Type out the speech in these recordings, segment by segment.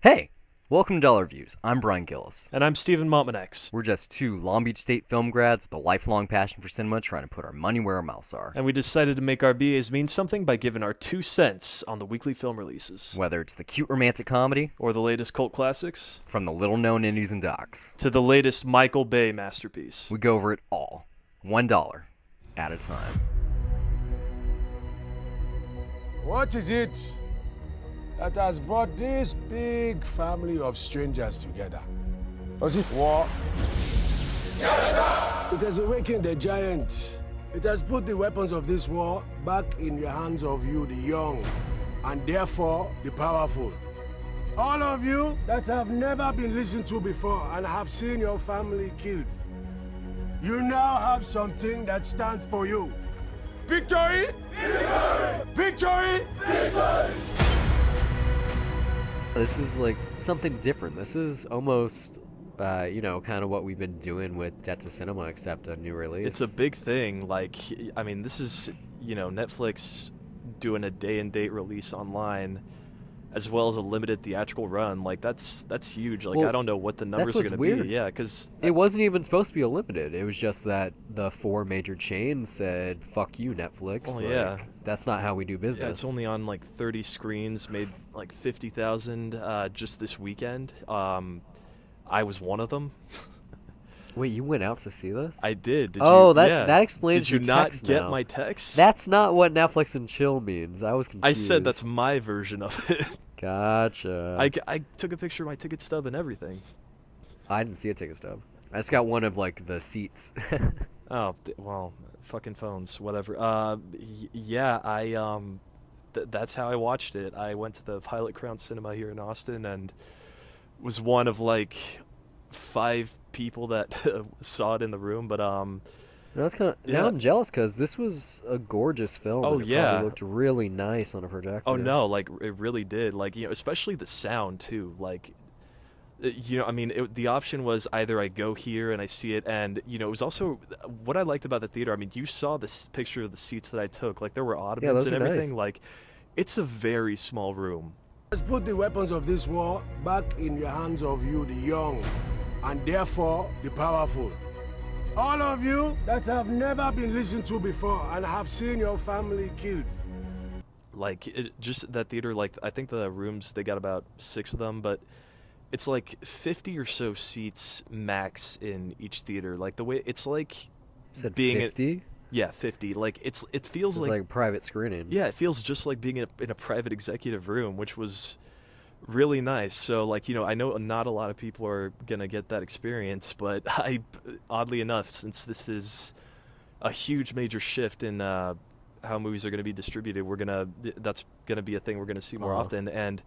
Hey, welcome to Dollar Views. I'm Brian Gillis. And I'm Stephen Montmanex. We're just two Long Beach State film grads with a lifelong passion for cinema trying to put our money where our mouths are. And we decided to make our BAs mean something by giving our 2 cents on the weekly film releases. Whether it's the cute romantic comedy, Or the latest cult classics, from the little-known indies and docs, to the latest Michael Bay masterpiece. we go over it all, $1 at a time. What is it that has brought this big family of strangers together? Was it war? Yes, sir! It has awakened the giant. It has put the weapons of this war back in the hands of you, the young, and therefore the powerful. All of you that have never been listened to before and have seen your family killed, you now have something that stands for you. Victory! Victory! Victory! Victory! This is like something different. This is almost, kind of what we've been doing with Debt to Cinema, except a new release. It's a big thing. This is, Netflix doing a day-and-date release online, as well as a limited theatrical run. That's huge. Well, I don't know what the numbers are going to be. Yeah, because it wasn't even supposed to be a limited. It was just that the 4 major chains said, "Fuck you, Netflix." Oh, yeah. That's not how we do business. yeah, it's only on 30 screens, made 50,000 just this weekend. I was one of them. Wait, you went out to see this? I did. That explains Did you your not text get now. my text? That's not what Netflix and chill means. I was confused. I said that's my version of it. Gotcha. I took a picture of my ticket stub and everything. I didn't see a ticket stub. I just got one of the seats. Oh, well, fucking phones, whatever. That's how I watched it. I went to the Pilot Crown Cinema here in Austin and was one of 5 people that saw it in the room. But That's kind of Yeah. now I'm jealous because this was a gorgeous film. Oh, and it yeah. probably looked really nice on a projector. oh no, it really did. Especially the sound too. The option was either I go here and I see it, and it was also what I liked about the theater. I mean, you saw this picture of the seats that I took. There were ottomans those and are everything. nice. It's a very small room. Let's put the weapons of this war back in the hands of you, the young, and therefore the powerful. All of you that have never been listened to before and have seen your family killed. Just that theater. I think the rooms, they got about 6 of them, but it's 50 or so seats max in each theater. The way it's You said being 50? yeah, 50. It feels It's like private screening. Yeah, it feels just like being in a private executive room, which was really nice. So, I know not a lot of people are going to get that experience, but oddly enough, since this is a huge major shift in how movies are going to be distributed, that's going to be a thing we're going to see more often. And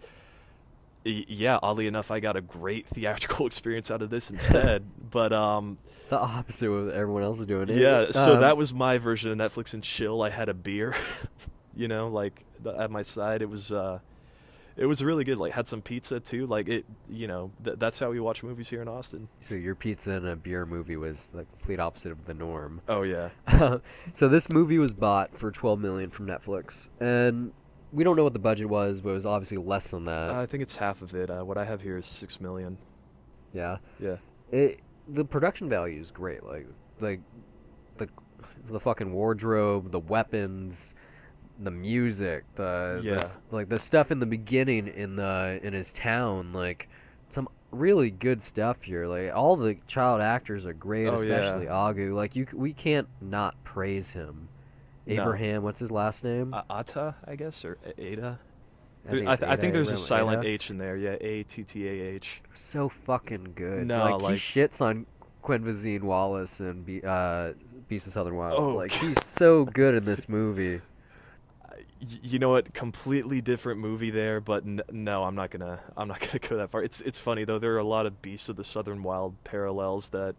yeah, oddly enough, I got a great theatrical experience out of this instead. But The opposite of what everyone else is doing. yeah, so that was my version of Netflix and chill. I had a beer, at my side. It was really good. Had some pizza too. That's how we watch movies here in Austin. So your pizza and a beer movie was the complete opposite of the norm. Oh yeah. So this movie was bought for $12 million from Netflix, and we don't know what the budget was, but it was obviously less than that. I think it's half of it. What I have here is $6 million. Yeah. Yeah. The production value is great. The fucking wardrobe, the weapons, the music, the stuff in the beginning in his town, some really good stuff here. All the child actors are great, Oh, especially yeah. Agu. We can't not praise him. No. Abraham, what's his last name? Atta, I guess, or Ada. I I think there's a Abraham silent Ada. H in there. Yeah, Attah. So fucking good. No, he shits on Quenvazine Wallace and Beast of Southern Wild. Oh, He's so good in this movie. You know what? Completely different movie there, but no, I'm not gonna go that far. It's funny though. There are a lot of Beasts of the Southern Wild parallels that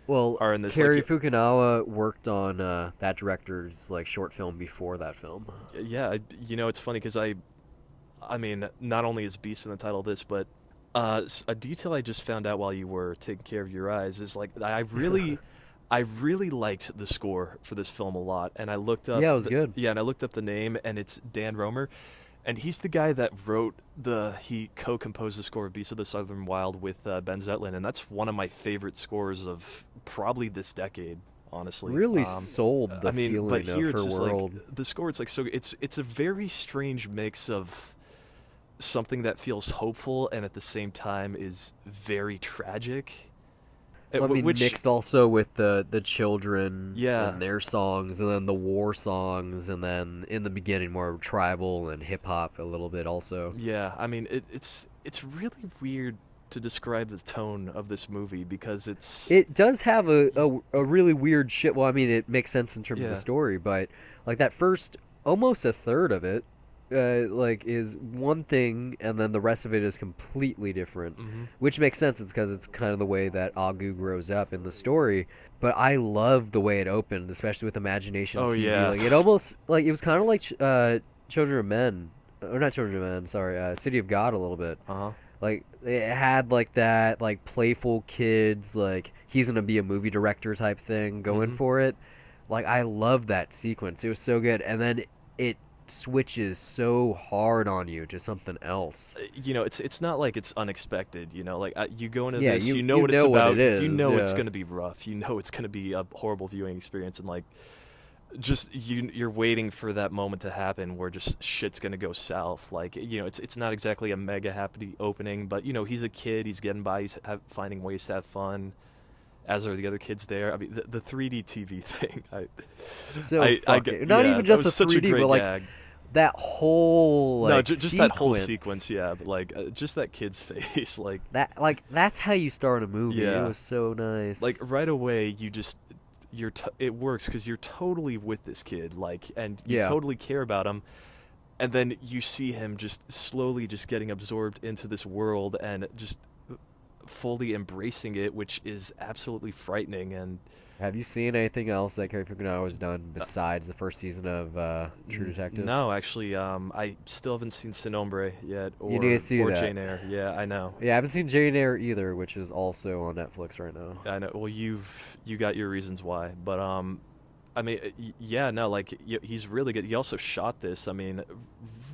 Well, are in this. Cary Fukunaga worked on that director's short film before that film. Yeah, it's funny because I mean, not only is Beast in the title of this, but a detail I just found out while you were taking care of your eyes is I really liked the score for this film a lot, and I looked up. Yeah, it was good. Yeah, and I looked up the name, and it's Dan Romer. And he's the guy that he co-composed the score of Beasts of the Southern Wild with Ben Zetlin, and that's one of my favorite scores of probably this decade, honestly. Really sold the feeling but here of it's her just world. like the score. It's like so. It's a very strange mix of something that feels hopeful and at the same time is very tragic. I mean, mixed also with the children Yeah. and their songs, and then the war songs, and then in the beginning more tribal and hip hop a little bit also. Yeah, I mean it's really weird to describe the tone of this movie because It does have a really weird shit. Well, I mean, it makes sense in terms of Yeah. the story, but like that first almost a third of it, like is one thing, and then the rest of it is completely different, which makes sense. It's because it's kind of the way that Agu grows up in the story. But I loved the way it opened, especially with Imagination Oh, CD. yeah. Like it almost like it was kind of like Children of Men, or not Children of Men. Sorry, City of God a little bit. Uh-huh. Like it had like that like playful kids, like he's gonna be a movie director type thing going for it. Like I love that sequence. It was so good, and then it switches so hard on you to something else. You know, it's not like it's unexpected. You know, like you go into Yeah, this, you you know what it's know what about. it is, You know it's yeah. going to be rough. You know it's going to be a horrible viewing experience, and like just you're waiting for that moment to happen where just shit's going to go south. Like it's not exactly a mega happy opening, but he's a kid. He's getting by. He's finding ways to have fun. As are the other kids there. I mean, the 3D TV thing. Not even just was the such a 3D, great but like gag. that whole like, just that whole sequence. sequence, yeah. But like, just that kid's face, like that's how you start a movie. Yeah. It was so nice. like right away, it works because you're totally with this kid, like, and you Yeah. totally care about him. And then you see him just slowly just getting absorbed into this world and just fully embracing it, which is absolutely frightening. And have you seen anything else that Cary Fukunaga has done besides the first season of True Detective? no, actually, I still haven't seen Sin Hombre yet, You need to see that. Jane Eyre. Yeah, I know. Yeah, I haven't seen Jane Eyre either, which is also on Netflix right now. I know. Well, you got your reasons why, but I mean, yeah, no, like he's really good. He also shot this. I mean,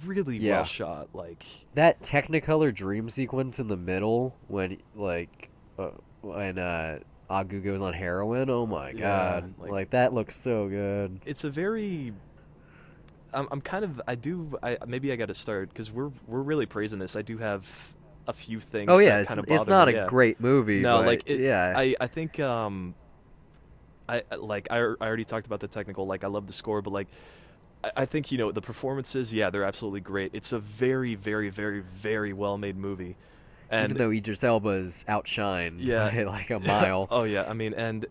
really Yeah. well shot. Like That Technicolor dream sequence in the middle when when Agu goes on heroin. Oh my Yeah, god! like- Like that looks so good. it's a very. I'm kind of. Maybe I got to start because we're really praising this. I do have a few things. Oh yeah, that kind of it's bother not me, a yeah. great movie. No, but like yeah, I think I already talked about the technical. Like I love the score, but like I think the performances. Yeah, they're absolutely great. It's a very, very, very, very well made movie. And even though Idris Elba is outshined Yeah. by like a mile. oh yeah, I mean, and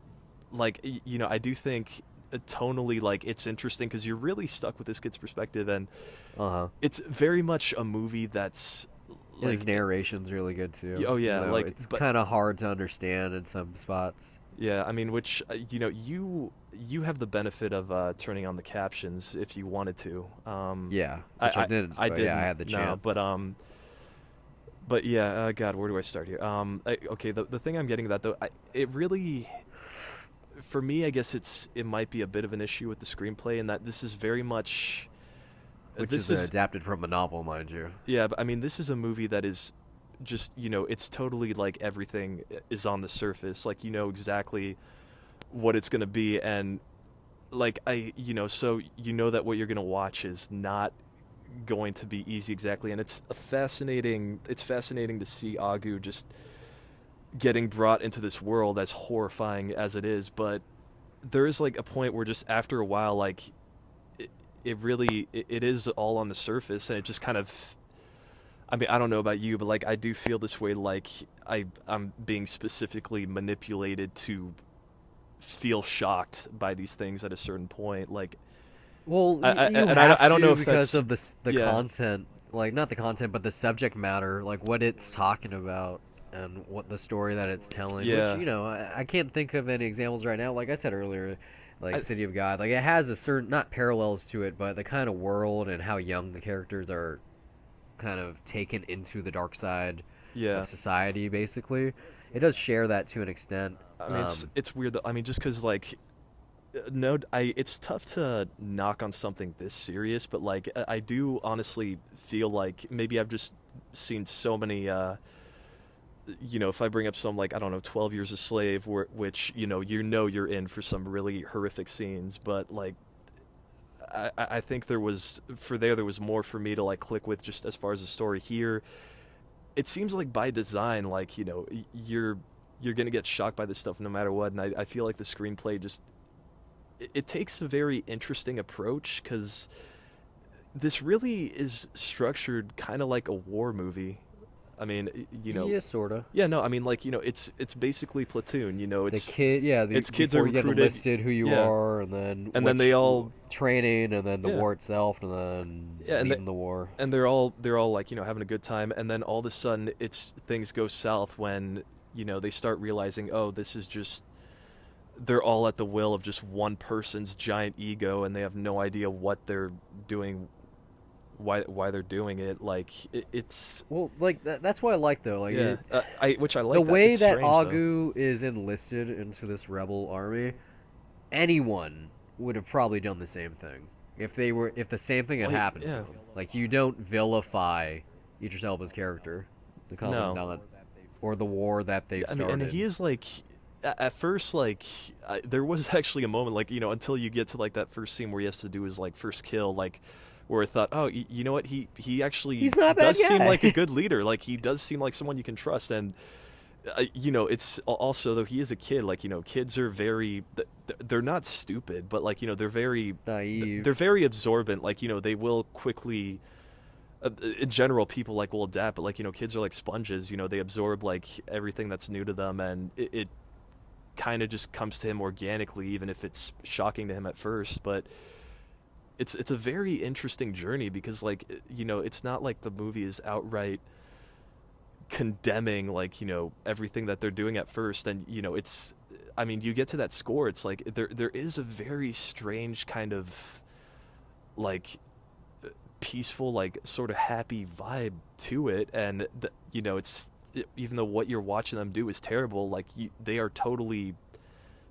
like I do think tonally, like it's interesting because you're really stuck with this kid's perspective, and it's very much a movie that's like His narration's really good too. Oh, yeah, though like, it's but- kind of hard to understand in some spots. yeah, I mean, which you have the benefit of turning on the captions if you wanted to. Yeah, which I didn't. I but didn't. Yeah, I had the chance. No, but yeah, God, where do I start here? Okay, the thing I'm getting at though, it really, for me, I guess it might be a bit of an issue with the screenplay in that this is very much, which this is adapted from a novel, mind you. yeah, but I mean, this is a movie that is just it's totally like everything is on the surface, like exactly what it's gonna be, and like so that what you're gonna watch is not going to be easy exactly, and it's fascinating to see Agu just getting brought into this world as horrifying as it is, but there is like a point where just after a while, like it really it is all on the surface, and it just kind of, I mean, I don't know about you, but like I do feel this way, like I'm being specifically manipulated to feel shocked by these things at a certain point, like. Well, I don't know if because that's, of the yeah. content, like not the content, but the subject matter, like what it's talking about and what the story that it's telling. Yeah. Which I can't think of any examples right now. Like I said earlier, like City of God, like it has a certain not parallels to it, but the kind of world and how young the characters are, kind of taken into the dark side Yeah. of society. Basically, it does share that to an extent. I mean, it's weird though. I mean, just because like No, it's tough to knock on something this serious, but like I do honestly feel like maybe I've just seen so many if I bring up some, like, I don't know, 12 Years a Slave, which you're in for some really horrific scenes, but like I think there was more for me to like click with just as far as the story. Here it seems like by design, like, you're gonna get shocked by this stuff no matter what, and I feel like the screenplay just it takes a very interesting approach, because this really is structured kind of like a war movie. I mean, Yeah, sorta. yeah, no, I mean, like, it's basically Platoon. The kid, yeah, it's kids are before you get recruited, enlisted, who you yeah, are, and then they all training, and then the yeah, war itself, and then yeah, leaving the war. and they're all like, having a good time, and then all of a sudden things go south when they start realizing, oh, this is just, they're all at the will of just one person's giant ego, and they have no idea what they're doing, why they're doing it. Like it's Well, like that's what I like though. Like yeah, which I like the way It's that strange, though. Agu is enlisted into this rebel army. Anyone would have probably done the same thing if the same thing had Well, happened to yeah. them. Like, you don't vilify Idris Elba's character, the commandant, or the war that they've I mean, started. and he is like, at first, like, there was actually a moment, like, until you get to like that first scene where he has to do his like first kill, like, where I thought, oh, you know what, he actually He's not a bad does seem guy. like a good leader. Like, he does seem like someone you can trust. And it's also, though he is a kid, like, kids are very, they're not stupid, but like, they're very Naive. they're very absorbent. Like, they will quickly, in general, people like will adapt, but like, kids are like sponges. They absorb like everything that's new to them, and it kind of just comes to him organically, even if it's shocking to him at first. But it's a very interesting journey, because like, it's not like the movie is outright condemning, like, everything that they're doing at first. And it's, I mean, you get to that score, it's like there is a very strange kind of like peaceful, like, sort of happy vibe to it. And it's, even though what you're watching them do is terrible, like, they are totally,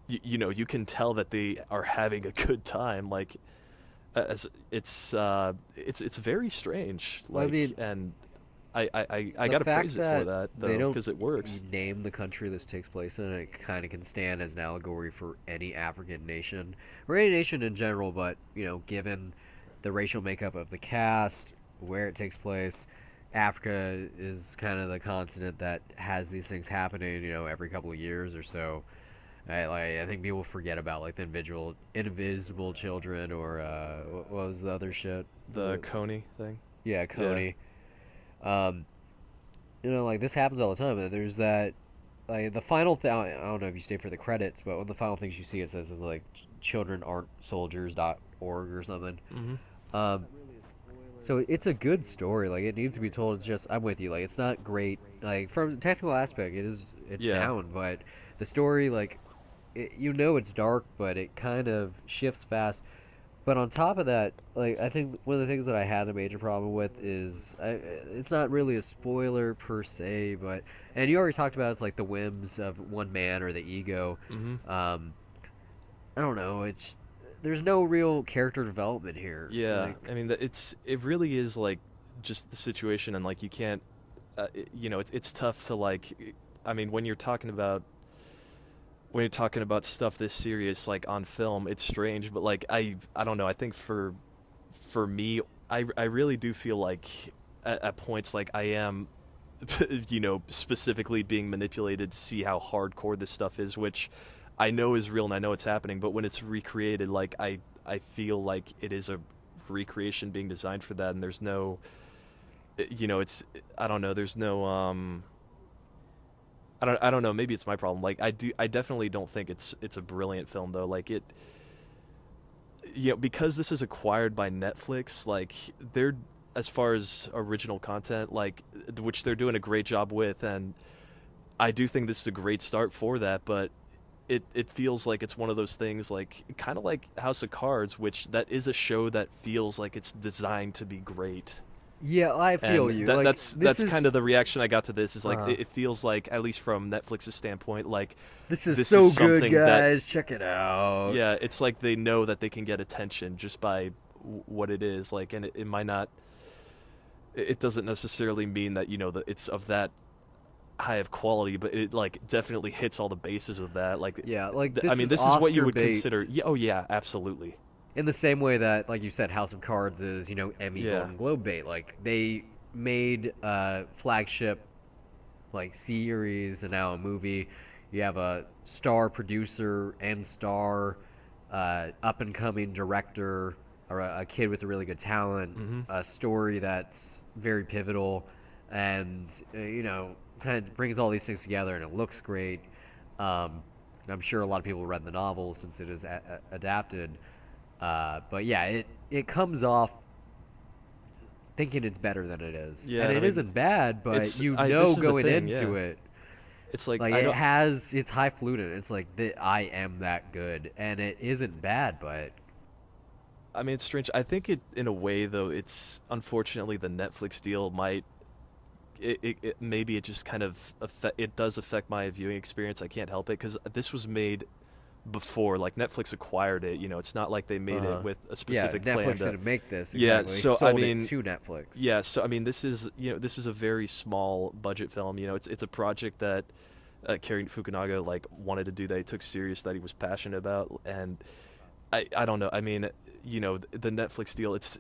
you can tell that they are having a good time. Like, as it's very strange. Like, Well, I mean, and I the gotta fact praise it for that, they though, don't because it works. name the country this takes place in, it kind of can stand as an allegory for any African nation, or any nation in general. But given the racial makeup of the cast, where it takes place, Africa is kind of the continent that has these things happening, every couple of years or so. I think people forget about like the invisible children, or what was the other shit? The Coney thing. Yeah, Coney. Like, this happens all the time. There's that, like, the final thing. I don't know if you stay for the credits, but one of the final things you see, it says is like children aren't soldiers.org or something. Mm-hmm. So it's a good story. Like, it needs to be told. It's just, I'm with you. Like, it's not great. Like, from a technical aspect, it's Yeah. sound, but the story, like, it's dark, but it kind of shifts fast. But on top of that, like, I think one of the things that I had a major problem with is, it's not really a spoiler per se, but, and you already talked about, it's like the whims of one man, or the ego. Mm-hmm. I don't know. There's no real character development here. Yeah, Like, I mean, it really is like just the situation, and like, you can't, it's tough to, like, I mean, when you're talking about stuff this serious, like, on film, it's strange. But like, I don't know, I think for me, I really do feel like at points, like, I am specifically being manipulated to see how hardcore this stuff is, which I know is real and I know it's happening. But when it's recreated, like, I feel like it is a recreation being designed for that, and there's no, it's, I don't know, there's no I don't know. Maybe it's my problem. Like, I definitely don't think it's a brilliant film, though. Like, it, because this is acquired by Netflix. Like, they're, as far as original content, like, which they're doing a great job with, and I do think this is a great start for that. But it feels like it's one of those things, like, kind of like House of Cards, which that is a show that feels like it's designed to be great. Yeah, I feel And you. that, Like that's kind of the reaction I got to this. Is like it feels like, at least from Netflix's standpoint, like this is this so is good, something that, guys. Check it out. yeah, it's like they know that they can get attention just by what it is. Like, and it might not. It doesn't necessarily mean that that it's of that high of quality, but it like definitely hits all the bases of that. Like, Yeah, like this I mean, is this is what you Oscar would bait. consider. Yeah, oh yeah, absolutely. In the same way that, like you said, House of Cards is, Emmy Yeah. Golden Globe bait. Like they made a flagship like series and now a movie. You have a star producer and star up and coming director or a kid with a really good talent, a story that's very pivotal, and kind of brings all these things together, and it looks great. I'm sure a lot of people read the novel since it is adapted. But yeah, it comes off thinking it's better than it is, Yeah, and and it I mean, isn't bad. But this is the going thing, into yeah. it, It's like, like I don't. it's highfalutin. It's like I am that good, and it isn't bad. But I mean, it's strange. I think in a way, though, it's unfortunately the Netflix deal might. Maybe it just kind of it does affect my viewing experience. I can't help it because this was made before, like Netflix acquired it. It's not like they made it with a specific yeah, plan. Netflix didn't make this. Yeah, Exactly. so, They sold I mean, it to Netflix. Yeah, so I mean, this is a very small budget film. It's a project that Cary Fukunaga like wanted to do, that he took serious, that he was passionate about, and I don't know. I mean, the Netflix deal. It's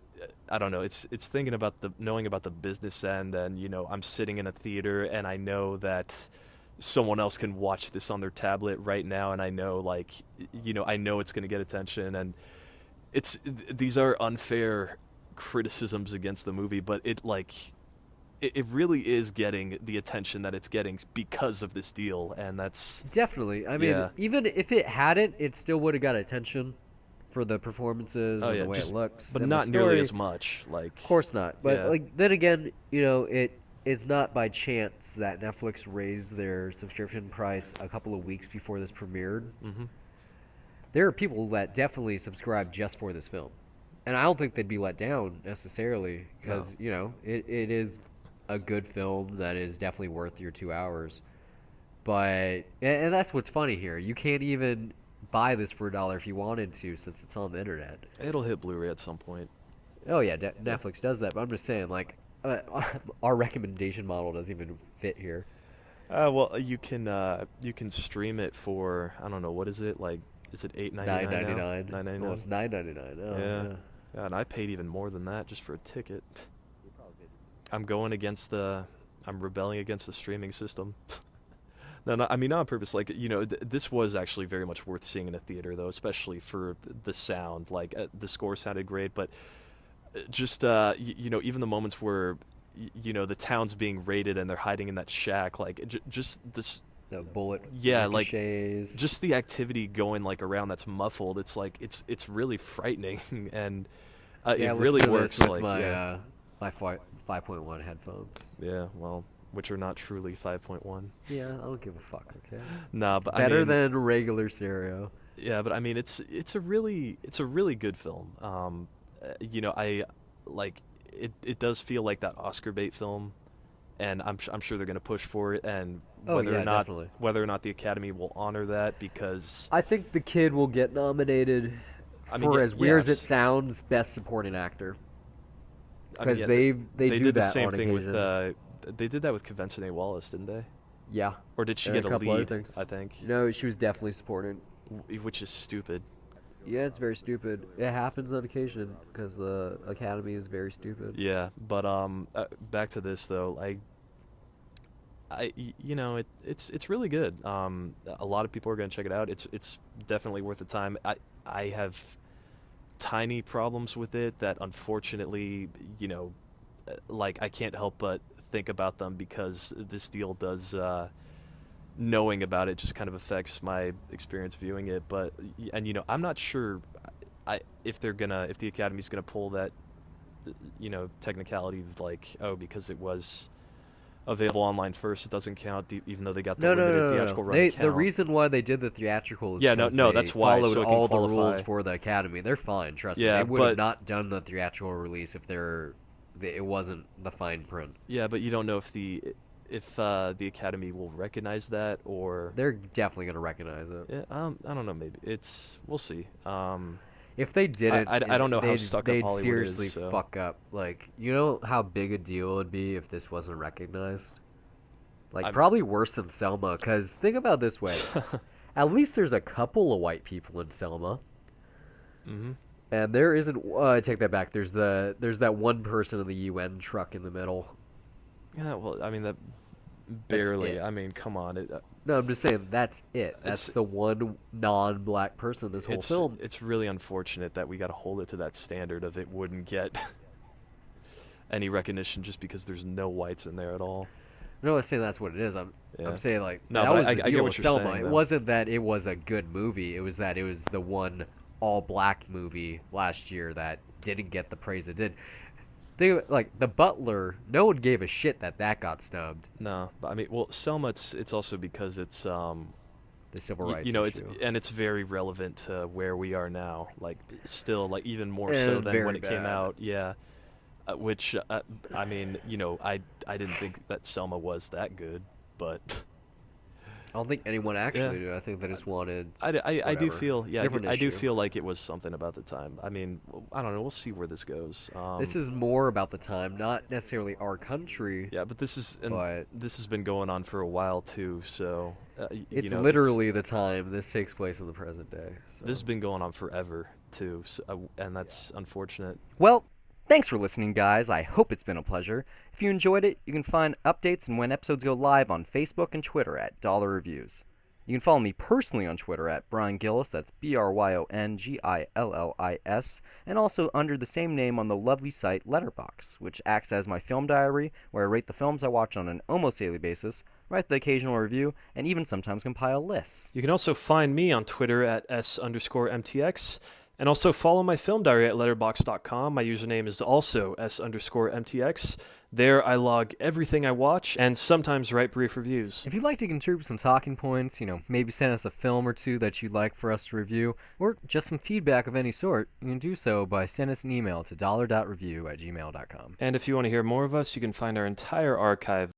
I don't know. It's thinking about knowing about the business end, and I'm sitting in a theater and I know that someone else can watch this on their tablet right now, and I know I know it's going to get attention, and these are unfair criticisms against the movie, but it really is getting the attention that it's getting because of this deal, and that's Definitely. I mean, Yeah. even if it hadn't, it still would have got attention for the performances and yeah, the way just- it looks, but and the not nearly story. as much. Like, Of course not. But Yeah. like then again, it is not by chance that Netflix raised their subscription price a couple of weeks before this premiered. Mhm. There are people that definitely subscribe just for this film, and I don't think they'd be let down necessarily because it is a good film that is definitely worth your 2 hours. But and that's what's funny here. You can't even buy this for $1 if you wanted to, since it's on the internet. it'll hit Blu-ray at some point. Oh yeah, Netflix does that, but I'm just saying, like, our recommendation model doesn't even fit here. Well, you can stream it for, I don't know, what is it, like, is it $8.99 now? $9.99. $9.99. Well, it's $9.99. Oh, Yeah. Yeah, and I paid even more than that just for a ticket. I'm rebelling against the streaming system. No, I mean, not on purpose. Like, this was actually very much worth seeing in a theater, though, especially for the sound. Like, the score sounded great, but just, even the moments where, the town's being raided and they're hiding in that shack, like, just this. The bullet. Yeah, like, ricochets. just the activity going, like, around that's muffled. It's like, it's really frightening, and Yeah, it really listen to works. this with Like, my my 5.1 headphones. yeah, well, which are not truly 5.1. Yeah, I don't give a fuck. Okay. Nah, but Better I mean, than regular stereo. yeah, but I mean, it's a really good film. I like it. It does feel like that Oscar bait film, and I'm sure they're gonna push for it, and Oh, whether yeah, or definitely. not the Academy will honor that, because I think the kid will get nominated I mean, for, yeah, as weird as it yes. sounds, best supporting actor. I mean, Because yeah, they do did the that same on thing occasion. with they did that with Convention Wallace, didn't they? Yeah. Or did she And get a a couple other lead? things. I think, No, she was definitely supporting. which is stupid. Yeah, it's very stupid. It happens on occasion because the Academy is very stupid. Yeah, but back to this though, it's really good. A lot of people are going to check it out. It's definitely worth the time. I have tiny problems with it that unfortunately, like, I can't help but think about them, because this deal does, knowing about it just kind of affects my experience viewing it. But I'm not sure if the Academy's gonna pull that technicality of, like, oh, because it was available online first, it doesn't count, even though they got the limited theatrical run. The reason why they did the theatrical is Yeah, no, 'cause no, they that's why, followed so it can all the rules qualify. for the Academy. They're fine, trust me. Yeah, They would have but- not done the theatrical release if their it wasn't the fine print. Yeah, but you don't know if the Academy will recognize that, or They're definitely gonna recognize it. yeah, I don't know. Maybe we'll see. If they didn't, I don't know how stuck up they'd Hollywood seriously is, so. fuck up. Like, you know how big a deal it would be if this wasn't recognized? Like, probably worse than Selma, because think about it this way. At least there's a couple of white people in Selma. Mm-hmm. And there isn't... I take that back. There's that one person in the UN truck in the middle. Yeah, well, I mean, that barely. it. I mean, come on. No, I'm just saying that's it. That's the one non-black person in this whole film. It's really unfortunate that we got to hold it to that standard of it wouldn't get any recognition just because there's no whites in there at all. No, I'm saying that's what it is. I'm saying, like, No, that but was I the get deal what with you're Selma. saying, It though. wasn't that it was a good movie. It was that it was the one all-black movie last year that didn't get the praise it did. Like, The Butler, no one gave a shit that got snubbed. No, but I mean, well, Selma, it's also because it's The civil rights it's issue. and it's very relevant to where we are now. Like, still, like even more And so than very when it came bad. out. Yeah, which I mean, I didn't think that Selma was that good, but I don't think anyone actually did. I think they just wanted I do whatever. feel Different I do issue. feel like it was something about the time. I mean, I don't know. We'll see where this goes. This is more about the time, not necessarily our country. Yeah, but this has been going on for a while too. So It's literally the time. This takes place in the present day. So. This has been going on forever too, so, and that's unfortunate. Well, thanks for listening, guys. I hope it's been a pleasure. If you enjoyed it, you can find updates and when episodes go live on Facebook and Twitter at Dollar Reviews. You can follow me personally on Twitter at Brian Gillis, that's BRYONGILLIS, and also under the same name on the lovely site Letterboxd, which acts as my film diary, where I rate the films I watch on an almost daily basis, write the occasional review, and even sometimes compile lists. You can also find me on Twitter at S_MTX, and also follow my film diary at letterboxd.com. My username is also S_MTX. There I log everything I watch and sometimes write brief reviews. If you'd like to contribute some talking points, maybe send us a film or two that you'd like for us to review, or just some feedback of any sort, you can do so by sending us an email to dollar.review@gmail.com. And if you want to hear more of us, you can find our entire archive